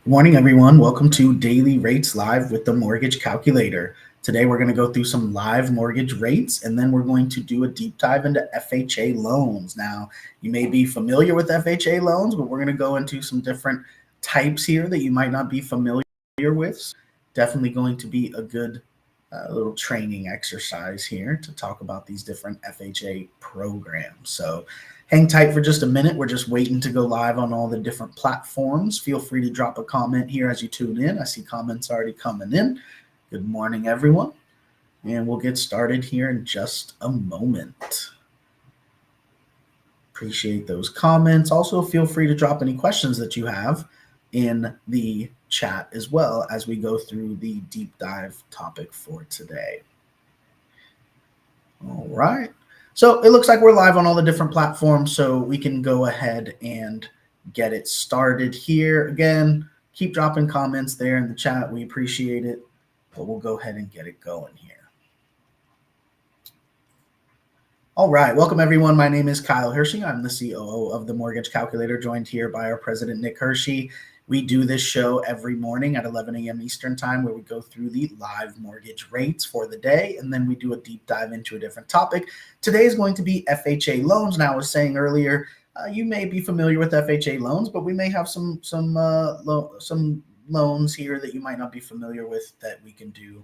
Good morning, everyone. Welcome to Daily Rates Live with the Mortgage Calculator. Today, we're going to go through some live mortgage rates, and then we're going to do a deep dive into FHA loans. Now, you may be familiar with FHA loans, but we're going to go into some different types here that you might not be familiar with. So definitely going to be a good little training exercise here to talk about these different FHA programs. So hang tight for just a minute. We're just waiting to go live on all the different platforms. Feel free to drop a comment here as you tune in. I see comments already coming in. Good morning, everyone. And we'll get started here in just a moment. Appreciate those comments. Also, feel free to drop any questions that you have in the chat as well as we go through the deep dive topic for today. All right. So it looks like we're live on all the different platforms, so we can go ahead and get it started here. Again, keep dropping comments there in the chat. We appreciate it, but we'll go ahead and get it going here. All right. Welcome, everyone. My name is Kyle Hershey. I'm the COO of the Mortgage Calculator, joined here by our president, Nick Hershey. We do this show every morning at 11 a.m. Eastern time, where we go through the live mortgage rates for the day, and then we do a deep dive into a different topic. Today is going to be FHA loans. Now, I was saying earlier, you may be familiar with FHA loans, but we may have some loans here that you might not be familiar with that we can do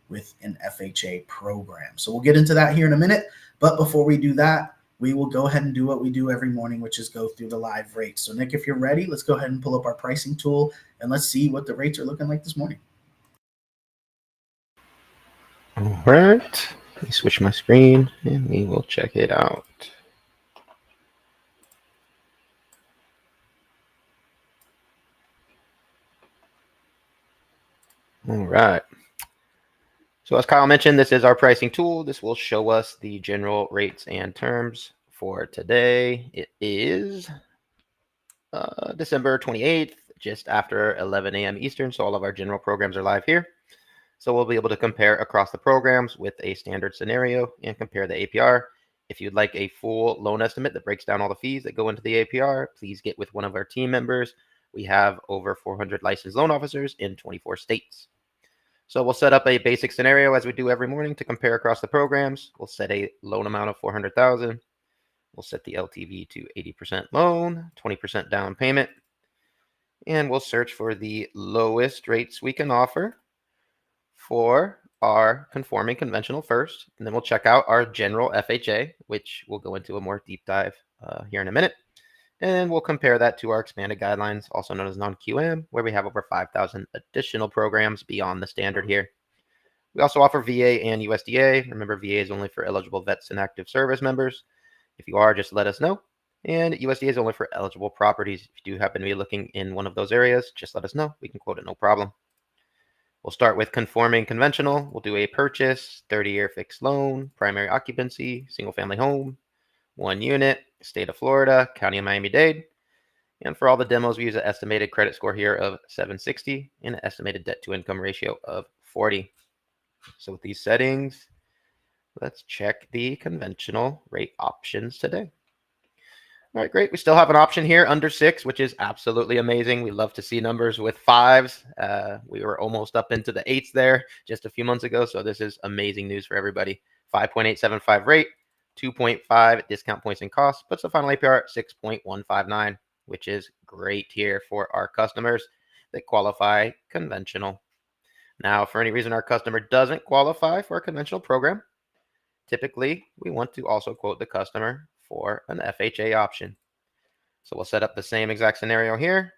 with an FHA program. So we'll get into that here in a minute. But before we do that, we will go ahead and do what we do every morning, which is go through the live rates. So Nick, if you're ready, let's go ahead and pull up our pricing tool and let's see what the rates are looking like this morning. All right, let me switch my screen and we will check it out. All right. So as Kyle mentioned, this is our pricing tool. This will show us the general rates and terms for today. It is December 28th, just after 11 a.m. Eastern. So all of our general programs are live here. So we'll be able to compare across the programs with a standard scenario and compare the APR. If you'd like a full loan estimate that breaks down all the fees that go into the APR, please get with one of our team members. We have over 400 licensed loan officers in 24 states. So we'll set up a basic scenario as we do every morning to compare across the programs. We'll set a loan amount of $400,000. We'll set the LTV to 80% loan, 20% down payment, and we'll search for the lowest rates we can offer for our conforming conventional first, and then we'll check out our general FHA, which we'll go into a more deep dive here in a minute. And we'll compare that to our expanded guidelines, also known as non-QM, where we have over 5,000 additional programs beyond the standard here. We also offer VA and USDA. Remember, VA is only for eligible vets and active service members. If you are, just let us know. And USDA is only for eligible properties. If you do happen to be looking in one of those areas, just let us know. We can quote it, no problem. We'll start with conforming conventional. We'll do a purchase, 30-year fixed loan, primary occupancy, single-family home, 1 unit, state of Florida, county of Miami-Dade. And for all the demos, we use an estimated credit score here of 760 and an estimated debt-to-income ratio of 40. So with these settings, let's check the conventional rate options today. All right, great. We still have an option here under 6, which is absolutely amazing. We love to see numbers with 5s. We were almost up into the 8s there just a few months ago, so this is amazing news for everybody. 5.875 rate, 2.5 discount points and costs, puts the final APR at 6.159, which is great here for our customers that qualify conventional. Now, for any reason our customer doesn't qualify for a conventional program, typically we want to also quote the customer for an FHA option. So we'll set up the same exact scenario here,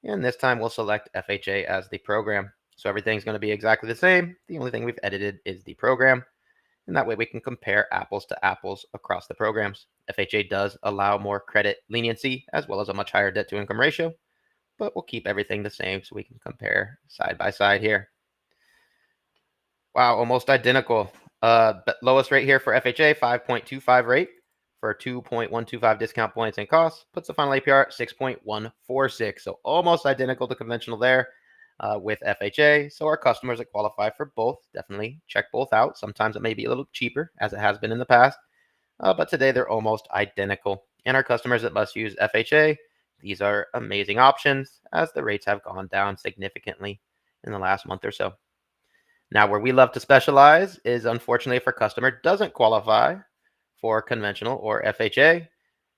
and this time we'll select FHA as the program. So everything's going to be exactly the same. The only thing we've edited is the program, and that way we can compare apples to apples across the programs. FHA does allow more credit leniency as well as a much higher debt to income ratio, but we'll keep everything the same so we can compare side by side here. Wow, almost identical. But lowest rate here for FHA, 5.25 rate for 2.125 discount points and costs, puts the final APR at 6.146. So almost identical to conventional there with FHA. So our customers that qualify for both, definitely check both out. Sometimes it may be a little cheaper, as it has been in the past, but today they're almost identical. And our customers that must use FHA These are amazing options as the rates have gone down significantly in the last month or so. Now, where we love to specialize is unfortunately if our customer doesn't qualify for conventional or FHA,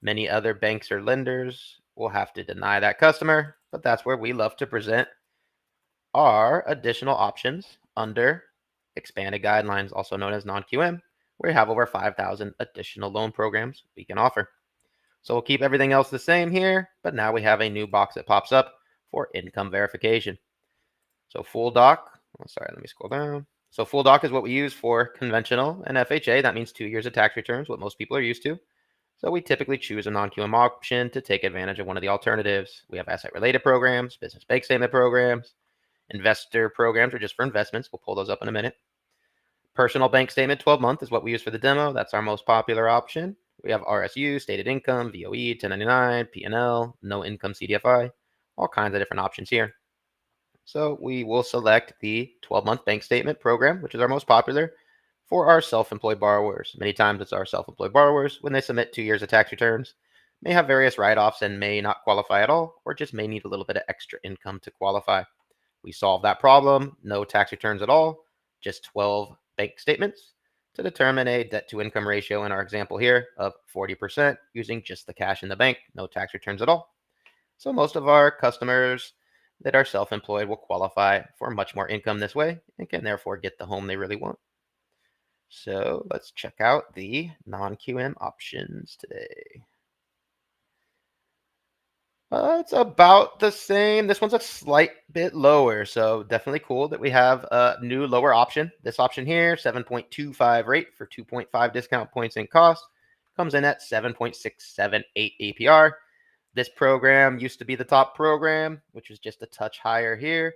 many other banks or lenders will have to deny that customer, but that's where we love to present our additional options under expanded guidelines, also known as non-QM, where we have over 5,000 additional loan programs we can offer. So we'll keep everything else the same here, but now we have a new box that pops up for income verification. So full doc, let me scroll down. So full doc is what we use for conventional and FHA. That means 2 years of tax returns, what most people are used to. So we typically choose a non-QM option to take advantage of one of the alternatives. We have asset-related programs, business bank statement programs, investor programs are just for investments. We'll pull those up in a minute. Personal bank statement 12-month is what we use for the demo. That's our most popular option. We have RSU, stated income, VOE, 1099, P&L, no income CDFI, all kinds of different options here. So we will select the 12-month bank statement program, which is our most popular for our self-employed borrowers. Many times it's our self-employed borrowers when they submit 2 years of tax returns, may have various write-offs and may not qualify at all, or just may need a little bit of extra income to qualify. We solve that problem, no tax returns at all, just 12 bank statements to determine a debt to income ratio in our example here of 40% using just the cash in the bank, no tax returns at all. So most of our customers that are self-employed will qualify for much more income this way and can therefore get the home they really want. So let's check out the non-QM options today. It's about the same. This one's a slight bit lower, so definitely cool that we have a new lower option. This option here, 7.25 rate for 2.5 discount points in cost, comes in at 7.678 APR. This program used to be the top program, which is just a touch higher here,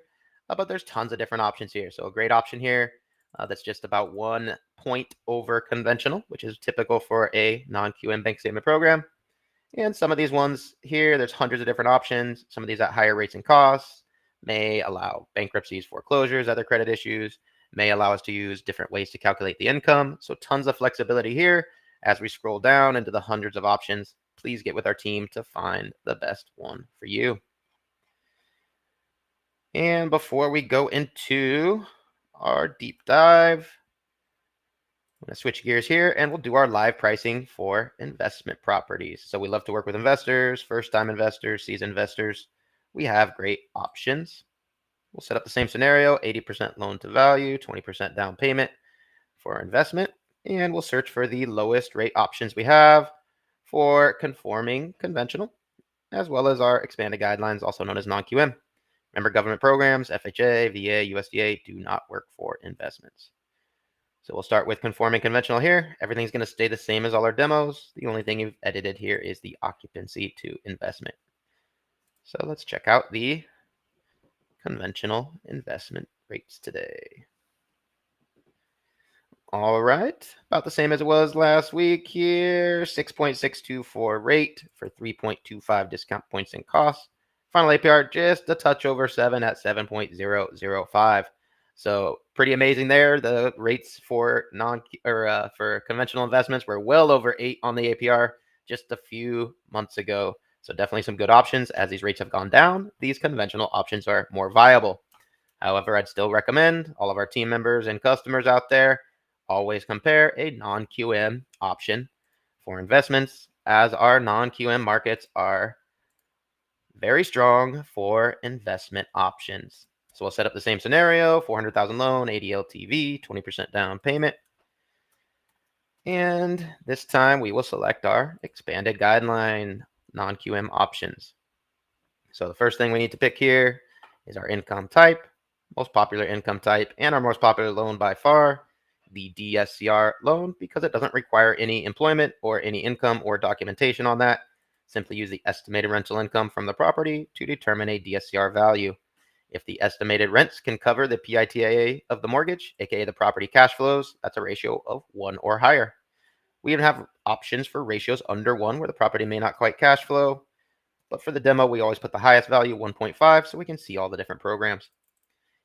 but there's tons of different options here. So a great option here that's just about 1 point over conventional, which is typical for a non-QM bank statement program. And some of these ones here, there's hundreds of different options. Some of these at higher rates and costs may allow bankruptcies, foreclosures, other credit issues, may allow us to use different ways to calculate the income. So tons of flexibility here. As we scroll down into the hundreds of options, please get with our team to find the best one for you. And before we go into our deep dive, I'm going to switch gears here and we'll do our live pricing for investment properties. So we love to work with investors, first-time investors, seasoned investors. We have great options. We'll set up the same scenario, 80% loan to value, 20% down payment for investment. And we'll search for the lowest rate options we have for conforming conventional, as well as our expanded guidelines, also known as non-QM. Remember, government programs, FHA, VA, USDA do not work for investments. So we'll start with conforming conventional here. Everything's going to stay the same as all our demos. The only thing you've edited here is the occupancy to investment. So let's check out the conventional investment rates today. All right, about the same as it was last week here. 6.624 rate for 3.25 discount points in cost. Final APR just a touch over 7 at 7.005. So pretty amazing there. The rates for for conventional investments were well over 8 on the APR just a few months ago. So definitely some good options. As these rates have gone down, these conventional options are more viable. However, I'd still recommend all of our team members and customers out there always compare a non-QM option for investments, as our non-QM markets are very strong for investment options. So we'll set up the same scenario, 400,000 loan, 80 LTV, 20% down payment. And this time we will select our expanded guideline non-QM options. So the first thing we need to pick here is our income type, most popular income type, and our most popular loan by far, the DSCR loan, because it doesn't require any employment or any income or documentation on that. Simply use the estimated rental income from the property to determine a DSCR value. If the estimated rents can cover the PITIA of the mortgage, aka the property cash flows, that's a ratio of 1 or higher. We even have options for ratios under 1 where the property may not quite cash flow. But for the demo, we always put the highest value, 1.5, so we can see all the different programs.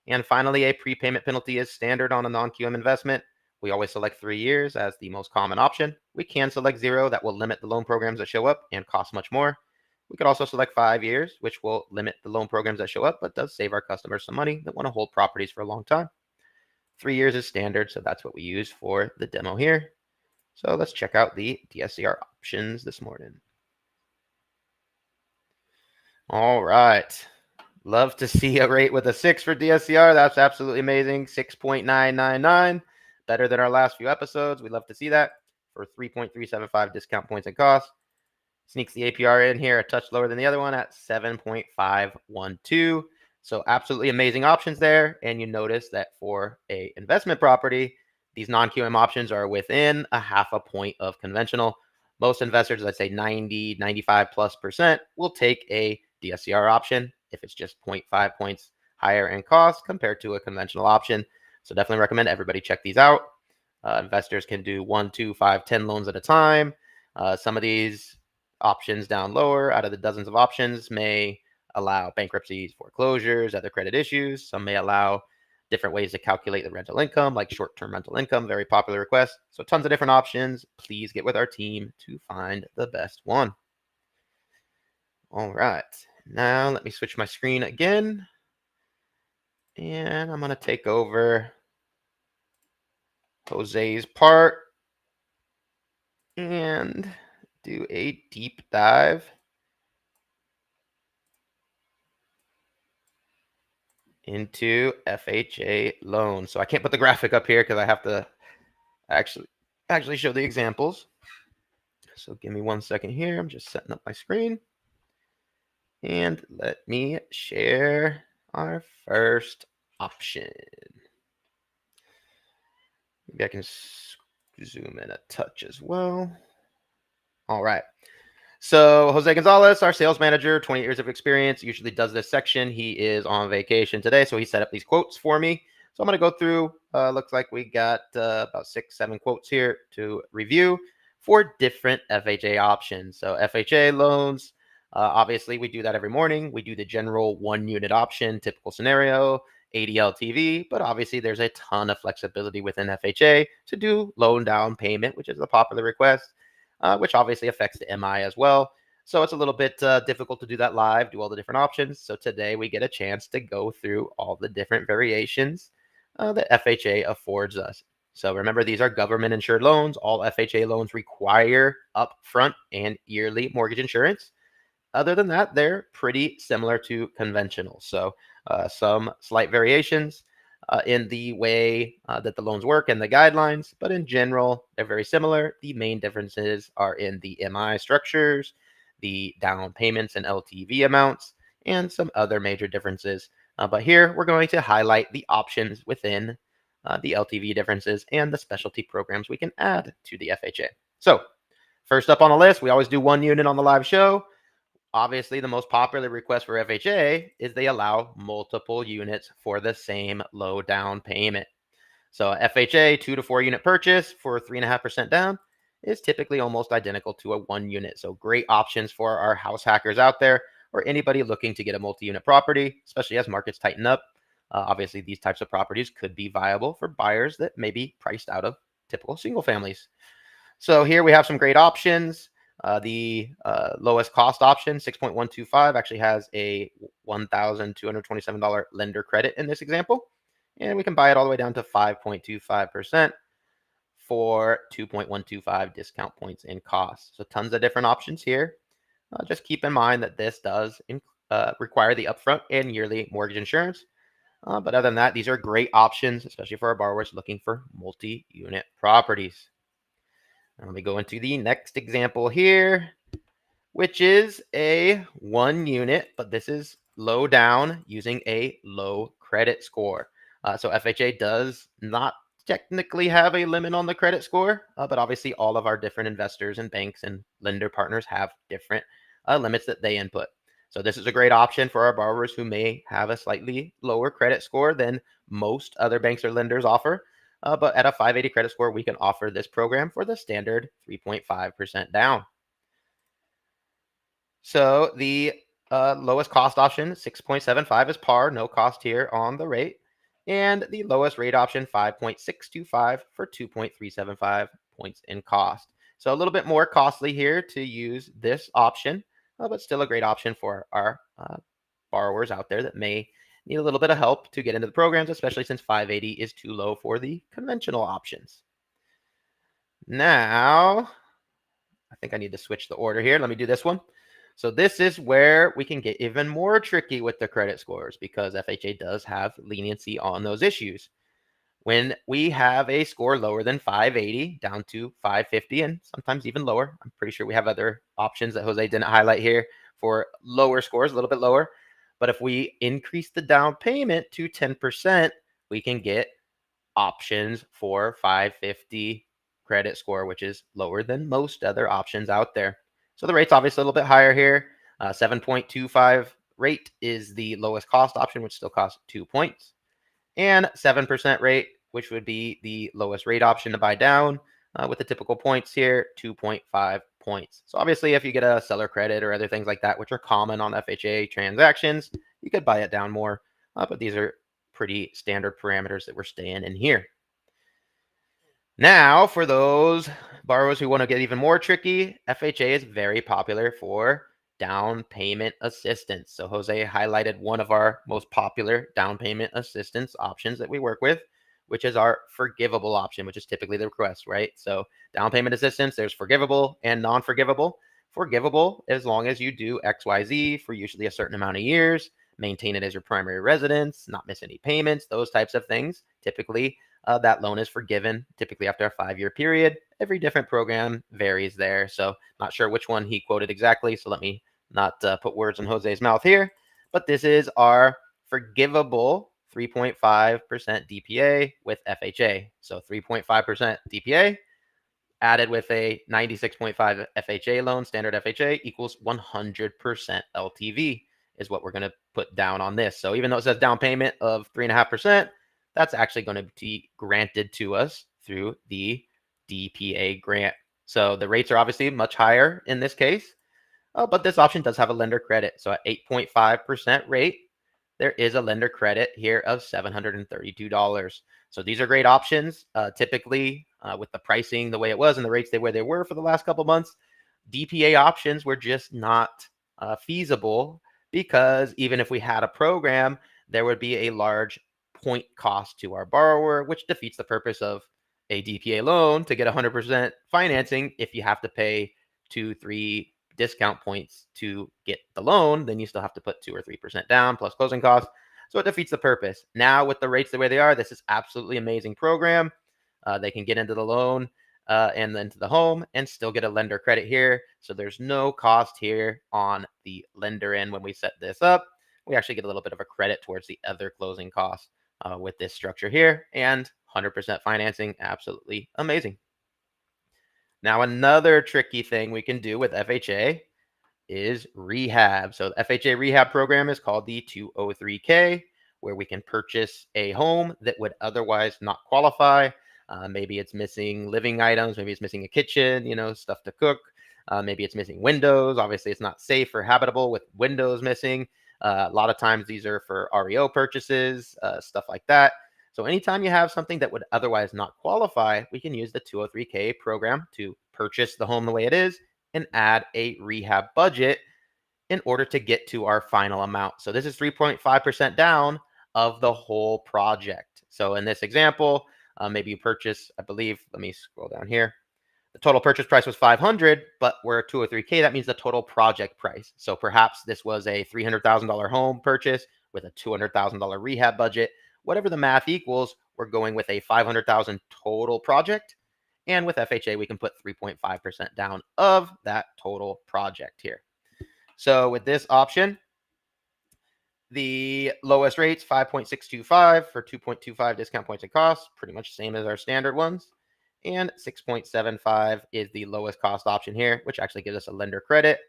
And finally, a prepayment penalty is standard on a non-QM investment. We always select 3 years as the most common option. We can select 0. That will limit the loan programs that show up and cost much more. We could also select 5 years, which will limit the loan programs that show up, but does save our customers some money that want to hold properties for a long time. 3 years is standard, so that's what we use for the demo here. So let's check out the DSCR options this morning. All right. Love to see a rate with a 6 for DSCR. That's absolutely amazing. 6.999. Better than our last few episodes. We love to see that for 3.375 discount points and costs. Sneaks the APR in here a touch lower than the other one at 7.512. So absolutely amazing options there. And you notice that for a investment property, these non-QM options are within a half a point of conventional. Most investors, let's say 90, 95+%, will take a DSCR option if it's just 0.5 points higher in cost compared to a conventional option. So definitely recommend everybody check these out. Investors can do 1, 2, 5, 10 loans at a time. Some of these options down lower out of the dozens of options may allow bankruptcies, foreclosures, other credit issues. Some may allow different ways to calculate the rental income, like short-term rental income, very popular request. So tons of different options. Please get with our team to find the best one. All right, now let me switch my screen again. And I'm gonna take over Jose's part and do a deep dive into FHA loans. So I can't put the graphic up here because I have to actually show the examples. So give me 1 second here. I'm just setting up my screen. And let me share our first option. Maybe I can zoom in a touch as well. All right. So Jose Gonzalez, our sales manager, 20 years of experience, usually does this section. He is on vacation today, so he set up these quotes for me. So I'm going to go through, looks like we got about 6, 7 quotes here to review for different FHA options. So FHA loans, obviously we do that every morning. We do the general 1-unit option, typical scenario, 80 LTV, but obviously there's a ton of flexibility within FHA to do loan down payment, which is a popular request. Which obviously affects the MI as well. So it's a little bit difficult to do that live, do all the different options. So today we get a chance to go through all the different variations that FHA affords us. So remember, these are government insured loans. All FHA loans require upfront and yearly mortgage insurance. Other than that, they're pretty similar to conventional. So some slight variations in the way that the loans work and the guidelines, but in general, they're very similar. The main differences are in the MI structures, the down payments and LTV amounts, and some other major differences. But here we're going to highlight the options within the LTV differences and the specialty programs we can add to the FHA. So first up on the list, we always do 1 unit on the live show. Obviously, the most popular request for FHA is they allow multiple units for the same low down payment. So FHA 2 to 4 unit purchase for 3.5% down is typically almost identical to a 1 unit. So great options for our house hackers out there or anybody looking to get a multi-unit property, especially as markets tighten up. Obviously, these types of properties could be viable for buyers that may be priced out of typical single families. So here we have some great options. The lowest cost option, 6.125, actually has a $1,227 lender credit in this example. And we can buy it all the way down to 5.25% for 2.125 discount points in cost. So tons of different options here. Just keep in mind that this does require the upfront and yearly mortgage insurance. But other than that, these are great options, especially for our borrowers looking for multi-unit properties. Let me go into the next example here, which is a 1 unit, but this is low down using a low credit score. So FHA does not technically have a limit on the credit score, but obviously all of our different investors and banks and lender partners have different limits that they input. So this is a great option for our borrowers who may have a slightly lower credit score than most other banks or lenders offer. But at a 580 credit score, we can offer this program for the standard 3.5% down. So the lowest cost option, 6.75 is par, no cost here on the rate. And the lowest rate option, 5.625 for 2.375 points in cost. So a little bit more costly here to use this option. but still a great option for our borrowers out there that may need a little bit of help to get into the programs, especially since 580 is too low for the conventional options. Now, I think I need to switch the order here. Let me do this one. So this is where we can get even more tricky with the credit scores because FHA does have leniency on those issues. When we have a score lower than 580 down to 550 and sometimes even lower, I'm pretty sure we have other options that Jose didn't highlight here for lower scores, a little bit lower. But if we increase the down payment to 10%, we can get options for 550 credit score, which is lower than most other options out there. So the rate's obviously a little bit higher here. 7.25 rate is the lowest cost option, which still costs 2 points. And 7% rate, which would be the lowest rate option to buy down with the typical points here, 2.5 points. So obviously, if you get a seller credit or other things like that, which are common on FHA transactions, you could buy it down more. But these are pretty standard parameters that we're staying in here. Now, for those borrowers who want to get even more tricky, FHA is very popular for down payment assistance. So Jose highlighted one of our most popular down payment assistance options that we work with, which is our forgivable option, which is typically the request, right? So down payment assistance, there's forgivable and non-forgivable. Forgivable, as long as you do XYZ for usually a certain amount of years, maintain it as your primary residence, not miss any payments, those types of things. Typically, that loan is forgiven, typically after a 5-year period. Every different program varies there. So not sure which one he quoted exactly. So let me not put words in Jose's mouth here. But this is our forgivable 3.5% DPA with FHA. So 3.5% DPA added with a 96.5 FHA loan, standard FHA, equals 100% LTV is what we're going to put down on this. So even though it says down payment of 3.5%, that's actually going to be granted to us through the DPA grant. So the rates are obviously much higher in this case, but this option does have a lender credit. So at 8.5% rate, there is a lender credit here of $732. So these are great options. Typically, with the pricing the way it was and the rates where they were for the last couple months, DPA options were just not feasible because even if we had a program, there would be a large point cost to our borrower, which defeats the purpose of a DPA loan to get 100% financing. If you have to pay 2-3 discount points to get the loan, then you still have to put 2 or 3% down plus closing costs. So it defeats the purpose. Now with the rates the way they are, this is absolutely amazing program. They can get into the loan and then to the home and still get a lender credit here. So there's no cost here on the lender end when we set this up. We actually get a little bit of a credit towards the other closing costs with this structure here, and 100% financing, absolutely amazing. Now, another tricky thing we can do with FHA is rehab. So the FHA rehab program is called the 203K, where we can purchase a home that would otherwise not qualify. Maybe it's missing living items. Maybe it's missing a kitchen, stuff to cook. Maybe it's missing windows. Obviously, it's not safe or habitable with windows missing. A lot of times these are for REO purchases, stuff like that. So anytime you have something that would otherwise not qualify, we can use the 203K program to purchase the home the way it is and add a rehab budget in order to get to our final amount. So this is 3.5% down of the whole project. So in this example, maybe you purchase, I believe, let me scroll down here. The total purchase price was 500, but we're 203K. That means the total project price. So perhaps this was a $300,000 home purchase with a $200,000 rehab budget. Whatever the math equals, we're going with a $500,000 total project. And with FHA, we can put 3.5% down of that total project here. So with this option, the lowest rates, 5.625 for 2.25 discount points and costs, pretty much same as our standard ones. And 6.75 is the lowest cost option here, which actually gives us a lender credit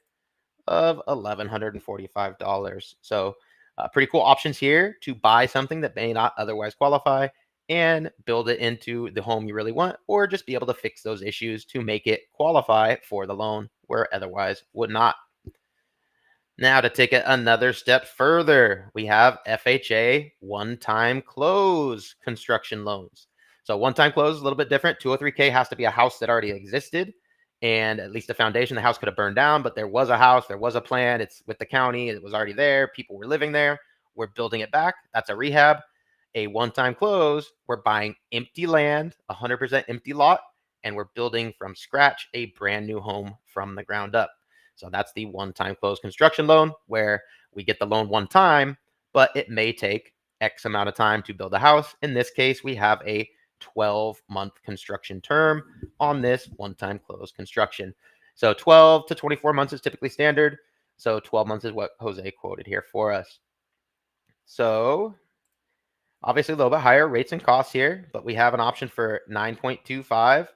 of $1,145. So pretty cool options here to buy something that may not otherwise qualify and build it into the home you really want, or just be able to fix those issues to make it qualify for the loan where otherwise would not. Now to take it another step further, we have FHA one-time close construction loans. So one-time close is a little bit different. 203K has to be a house that already existed. and at least the foundation, the house could have burned down, but there was a house, there was a plan, it's with the county, it was already there, people were living there, we're building it back. That's a rehab. A one-time close, we're buying empty land, 100% empty lot, and we're building from scratch a brand new home from the ground up. So that's the one-time close construction loan, where we get the loan one time, but it may take X amount of time to build a house. In this case, we have a 12-month construction term on this one-time close construction. So 12 to 24 months is typically standard. So 12 months is what Jose quoted here for us. So obviously a little bit higher rates and costs here, but we have an option for 9.25.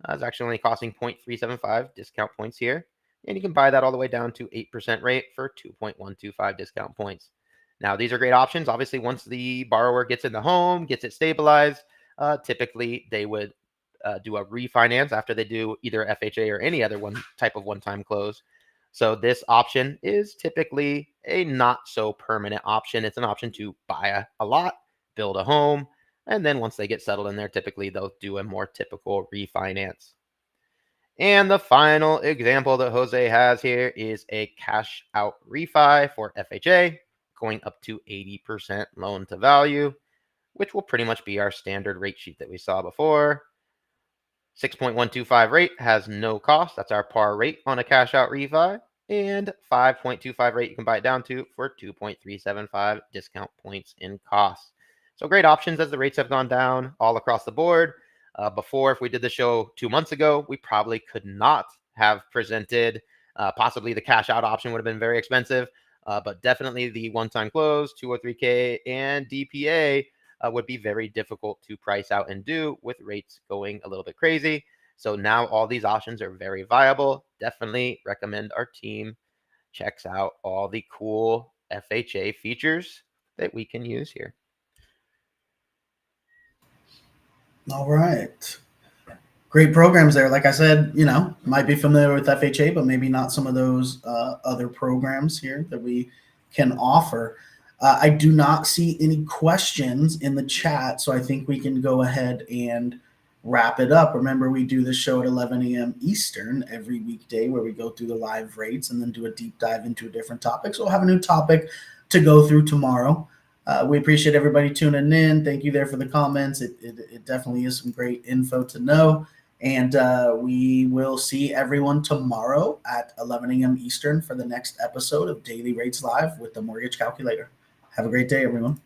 It's actually only costing 0.375 discount points here. And you can buy that all the way down to 8% rate for 2.125 discount points. Now, these are great options. Obviously, once the borrower gets in the home, gets it stabilized, typically they would do a refinance after they do either FHA or any other one type of one-time close. So this option is typically a not so permanent option. It's an option to buy a lot, build a home, and then once they get settled in there, typically they'll do a more typical refinance. And the final example that Jose has here is a cash out refi for FHA, going up to 80% loan to value, which will pretty much be our standard rate sheet that we saw before. 6.125 rate has no cost. That's our par rate on a cash out refi. And 5.25 rate you can buy it down to for 2.375 discount points in cost. So great options as the rates have gone down all across the board. Before, if we did the show 2 months ago, we probably could not have presented. Possibly the cash out option would have been very expensive, but definitely the one-time close, 203K, and DPA would be very difficult to price out and do with rates going a little bit crazy. So now all these options are very viable. Definitely recommend our team checks out all the cool FHA features that we can use here. All right. Great programs there. Like I said, might be familiar with FHA, but maybe not some of those other programs here that we can offer. I do not see any questions in the chat, so I think we can go ahead and wrap it up. Remember, we do this show at 11 a.m. Eastern every weekday where we go through the live rates and then do a deep dive into a different topic. So we'll have a new topic to go through tomorrow. We appreciate everybody tuning in. Thank you there for the comments. It definitely is some great info to know. And we will see everyone tomorrow at 11 a.m. Eastern for the next episode of Daily Rates Live with the Mortgage Calculator. Have a great day, everyone.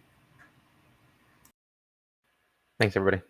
Thanks, everybody.